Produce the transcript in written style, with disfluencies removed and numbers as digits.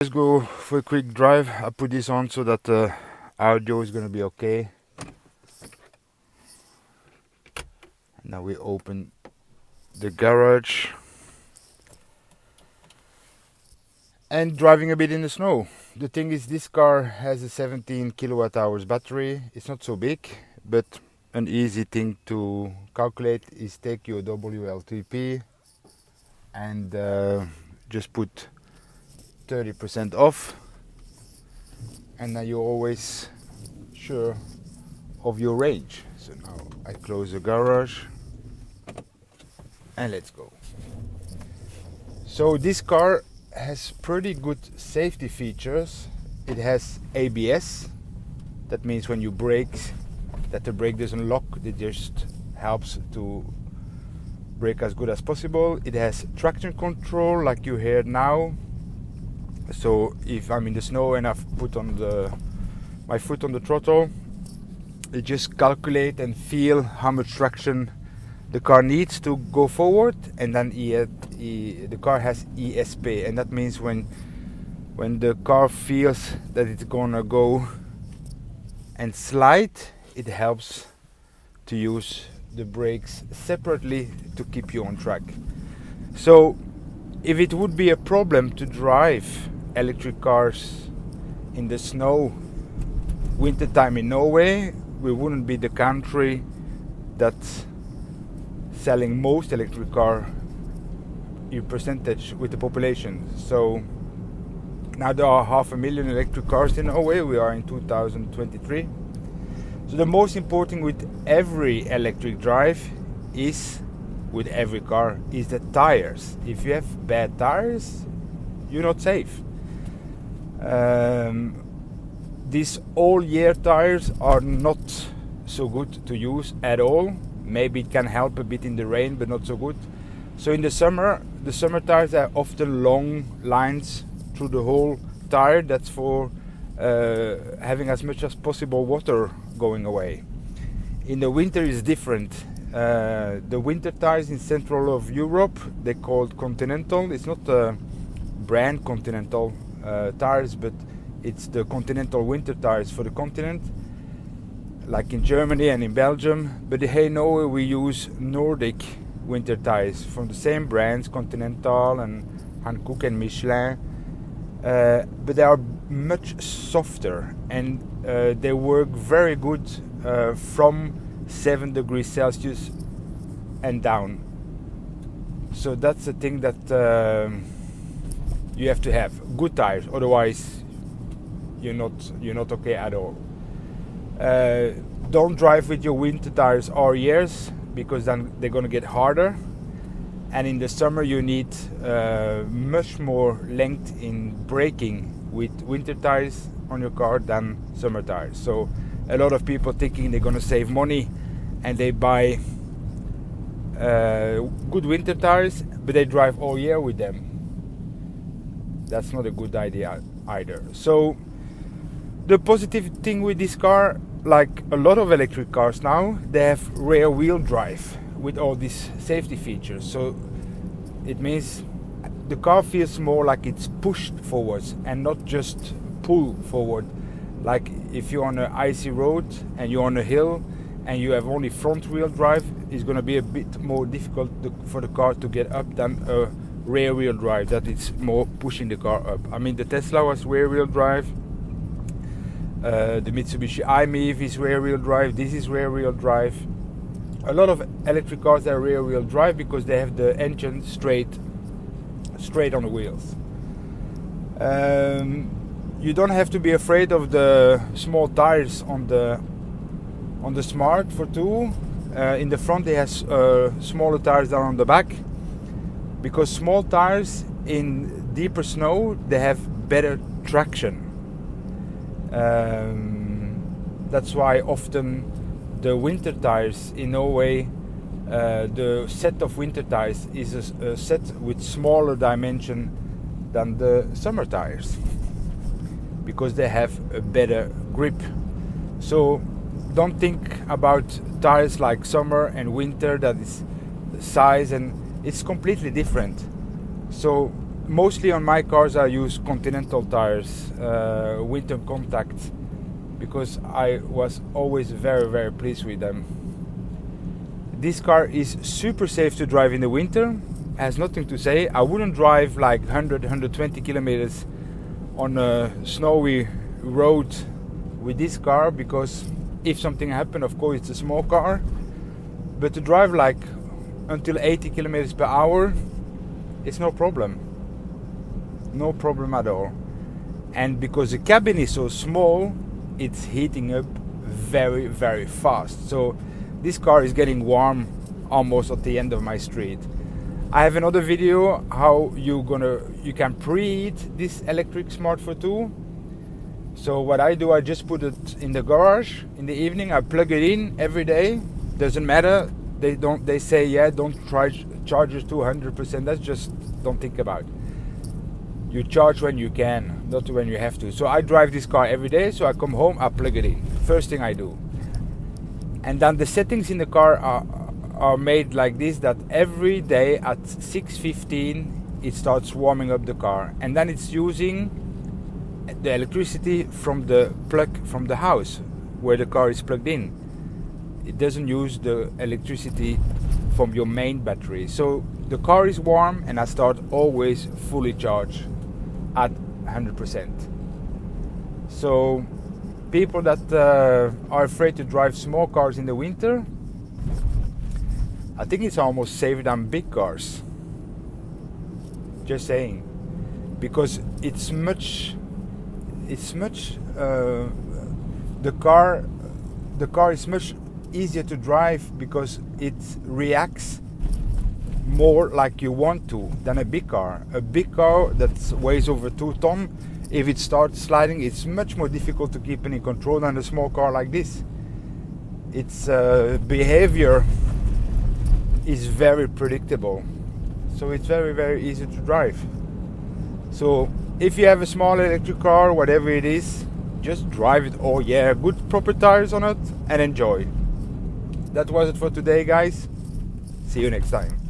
Let's go for a quick drive. I put this on so that the audio is gonna be okay. Now we open the garage and driving a bit in the snow. The thing is, this car has a 17 kilowatt hours battery. It's not so big, but an easy thing to calculate is take your WLTP and just put 30% off, and now you're always sure of your range. So now I close the garage and let's go. So this car has pretty good safety features. It has ABS. That means when you brake, that the brake doesn't lock, it just helps to brake as good as possible. It has traction control like you hear now. So if I'm in the snow and I've put on my foot on the throttle, it just calculate and feel how much traction the car needs to go forward, and then the car has ESP, and that means when the car feels that it's gonna go and slide, it helps to use the brakes separately to keep you on track. So if it would be a problem to drive electric cars in the snow wintertime in Norway, we wouldn't be the country that's selling most electric car in percentage with the population. So now there are 500,000 electric cars in Norway. We are in 2023. So the most important with every electric drive is, with every car, is the tires. If you have bad tires, you're not safe. These all-year tires are not so good to use at all. Maybe it can help a bit in the rain, but not so good. So in the summer tires are often long lines through the whole tire. That's for having as much as possible water going away. In the winter is different. The winter tires in central of Europe, they're called Continental. It's not the brand Continental tires, but it's the Continental winter tires for the continent, like in Germany and in Belgium. But here in Norway we use Nordic winter tires from the same brands, Continental and Hankook and Michelin, but they are much softer, and they work very good from 7 degrees Celsius and down. So that's the thing that you have to have good tires, otherwise you're not okay at all. Don't drive with your winter tires all years, because then they're going to get harder, and in the summer you need much more length in braking with winter tires on your car than summer tires. So a lot of people thinking they're going to save money and they buy good winter tires, but they drive all year with them. That's not a good idea either. So the positive thing with this car, like a lot of electric cars now, they have rear wheel drive with all these safety features. So it means the car feels more like it's pushed forwards and not just pulled forward. Like if you're on an icy road and you're on a hill and you have only front wheel drive, it's going to be a bit more difficult for the car to get up than a rear wheel drive that is more pushing the car up. I mean, the Tesla was rear wheel drive. The Mitsubishi i-MiEV is rear wheel drive. This is rear wheel drive. A lot of electric cars are rear wheel drive because they have the engine straight on the wheels. You don't have to be afraid of the small tires on the Smart fortwo. In the front they have smaller tires than on the back, because small tires in deeper snow, they have better traction. That's why often the winter tires in Norway, the set of winter tires is a set with smaller dimension than the summer tires, because they have a better grip. So don't think about tires like summer and winter, that is size, and it's completely different. So mostly on my cars I use Continental tires, winter contact, because I was always very pleased with them. This car is super safe to drive in the winter, has nothing to say. I wouldn't drive like 120 kilometers on a snowy road with this car, because if something happened, of course it's a small car, but to drive like until 80 kilometers per hour, it's no problem at all. And because the cabin is so small, it's heating up very fast. So this car is getting warm almost at the end of my street. I have another video how you can preheat this electric Smart fortwo. So what I do, I just put it in the garage in the evening. I plug it in every day. Doesn't matter. They say, yeah, don't charge it to 100%. That's just, don't think about it. You charge when you can, not when you have to. So I drive this car every day. So I come home, I plug it in. First thing I do. And then the settings in the car are made like this, that every day at 6:15 it starts warming up the car, and then it's using the electricity from the plug from the house where the car is plugged in. It doesn't use the electricity from your main battery. So the car is warm, and I start always fully charged at 100%. So people that are afraid to drive small cars in the winter, I think it's almost safer than big cars. Just saying, because it's much. The car is much easier to drive because it reacts more like you want to than a big car. A big car that weighs over 2 tons, if it starts sliding, it's much more difficult to keep in control than a small car like this. Its behavior is very predictable, so it's very easy to drive. So if you have a small electric car, whatever it is, just drive it. Oh yeah, good proper tires on it and enjoy. That was it for today, guys. See you next time.